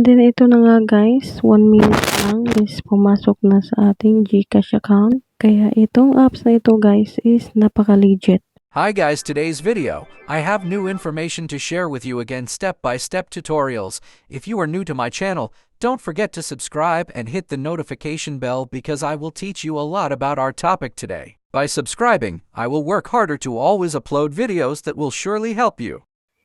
And then ito na nga guys, 1 minute lang is pumasok na sa ating GCash account. Kaya itong apps na ito guys is napaka-legit. Hi guys, today's video, I have new information to share with you again, step-by-step tutorials. If you are new to my channel, don't forget to subscribe and hit the notification bell because I will teach you a lot about our topic today. By subscribing, I will work harder to always upload videos that will surely help you.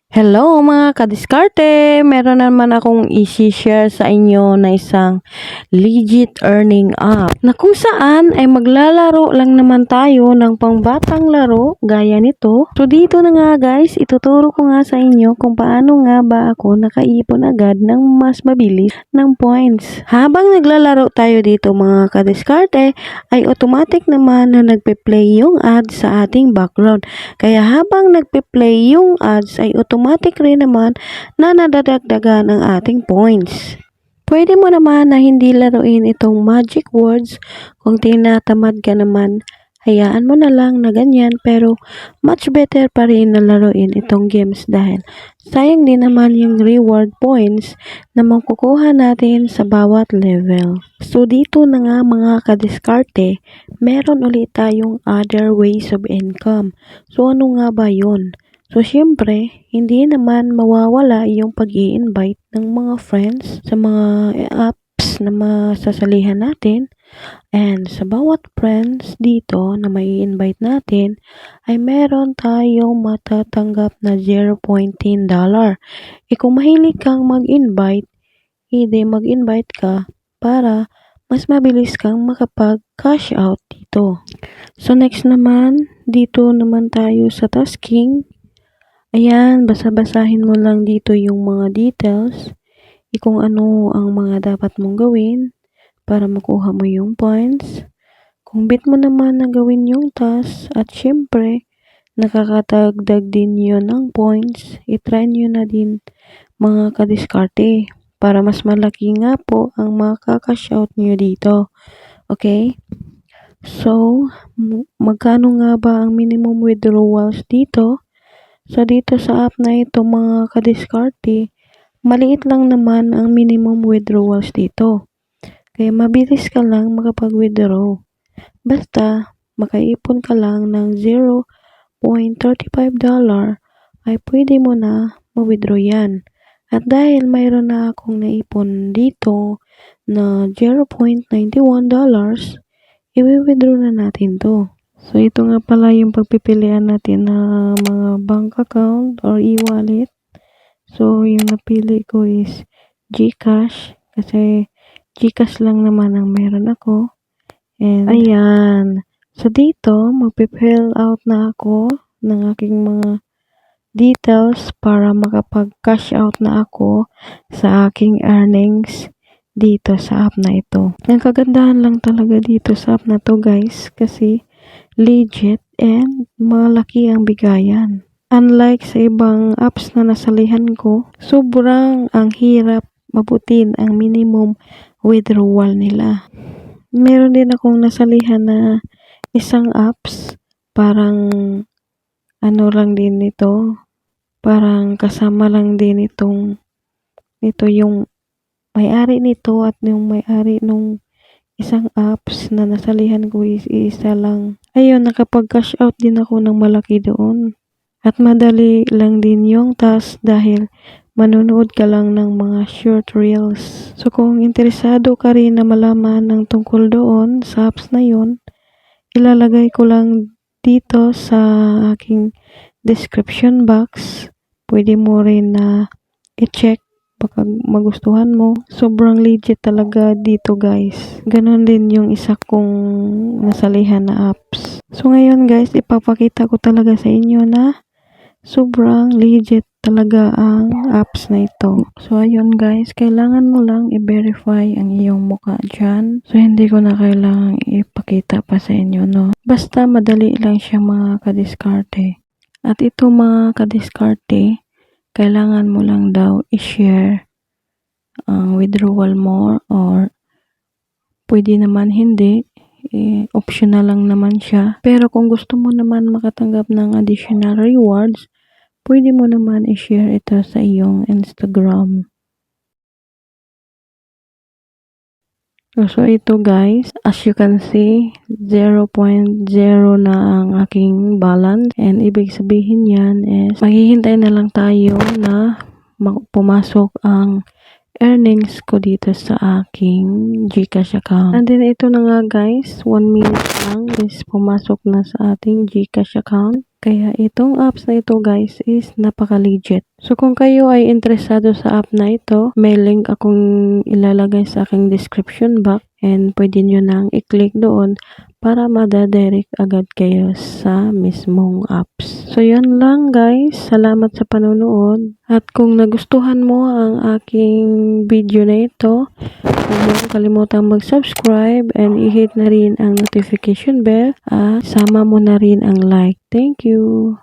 Hello mga kadiskarte! Meron naman akong i-share sa inyo na isang legit earning app na kung saan ay maglalaro lang naman tayo ng pangbatang laro gaya nito. So dito na nga guys, ituturo ko nga sa inyo kung paano nga ba ako nakaipon agad ng mas mabilis ng points. Habang naglalaro tayo dito mga kadiskarte, ay automatic naman na nagpe-play yung ads sa ating background. Kaya habang nagpe-play yung ads ay automatic rin naman na nadadagdagan ang ating points. Pwede mo naman na hindi laruin itong magic words kung tinatamad ka naman. Hayaan mo na lang na ganyan, pero much better pa rin na laruin itong games dahil sayang din naman yung reward points na makukuha natin sa bawat level. So dito na nga mga kadiskarte, meron ulit tayong other ways of income. So ano nga ba yun? So, syempre, hindi naman mawawala yung pag-i-invite ng mga friends sa mga apps na masasalihan natin. And sa bawat friends dito na may invite natin, ay meron tayong matatanggap na $0.10. Kung mahilig kang mag-invite, hindi mag-invite ka para mas mabilis kang makapag-cash out dito. So, next naman, dito naman tayo sa tasking. Ayan, basa-basahin mo lang dito yung mga details, kung ano ang mga dapat mong gawin para makuha mo yung points. Kung bit mo naman na gawin yung task at syempre, nakakatagdag din yun ng points, itry nyo na din mga kadiskarte para mas malaki nga po ang makakash out nyo dito. Okay? So, magkano nga ba ang minimum withdrawals dito? So, dito sa app na ito mga kadiskarte, maliit lang naman ang minimum withdrawals dito. Kaya mabilis ka lang makapag-withdraw. Basta, makaipon ka lang ng $0.35 ay pwede mo na ma-withdraw yan. At dahil mayroon na akong naipon dito na $0.91, i-withdraw na natin to. So, ito nga pala yung pagpipilian natin na mga bank account or e-wallet. So, yung napili ko is GCash kasi GCash lang naman ang meron ako. And, ayan. So, dito, magpifill out na ako ng aking mga details para makapag-cash out na ako sa aking earnings dito sa app na ito. Ang kagandahan lang talaga dito sa app na to guys kasi legit and malaki ang bigayan. Unlike sa ibang apps na nasalihan ko, sobrang ang hirap mabutin ang minimum withdrawal nila. Meron din akong nasalihan na isang apps, parang ano lang din ito, parang kasama lang din ito yung may-ari nito at yung may-ari nung isang apps na nasalihan ko is isa lang. Ayun, nakapag-cash out din ako ng malaki doon. At madali lang din yung task dahil manonood ka lang ng mga short reels. So kung interesado ka rin na malaman ng tungkol doon sa apps na yun, ilalagay ko lang dito sa aking description box. Pwede mo rin na i-check. Baka magustuhan mo. Sobrang legit talaga dito guys. Ganon din yung isa kong nasalihan na apps. So ngayon guys, ipapakita ko talaga sa inyo na sobrang legit talaga ang apps na ito. So ayun guys, kailangan mo lang i-verify ang iyong mukha dyan. So hindi ko na kailangan ipakita pa sa inyo, no? Basta madali lang siya mga kadiskarte. At ito mga kadiskarte, kailangan mo lang daw i-share ang withdrawal mo or pwede naman hindi. Optional lang naman siya. Pero kung gusto mo naman makatanggap ng additional rewards, pwede mo naman i-share ito sa iyong Instagram. So ito guys, as you can see, 0.0 na ang aking balance, and ibig sabihin yan is maghihintay na lang tayo na pumasok ang earnings ko dito sa aking GCash account. And then ito na nga guys, 1 minute lang is pumasok na sa ating GCash account. Kaya itong apps na ito guys is napaka-legit. So kung kayo ay interesado sa app na ito, may link akong ilalagay sa aking description box, and pwede nyo nang i-click doon para madadirect agad kayo sa mismong apps. So yan lang guys, salamat sa panonood, at kung nagustuhan mo ang aking video na ito, huwag mo kalimutang mag-subscribe and i-hit na rin ang notification bell at sama mo na rin ang like. Thank you!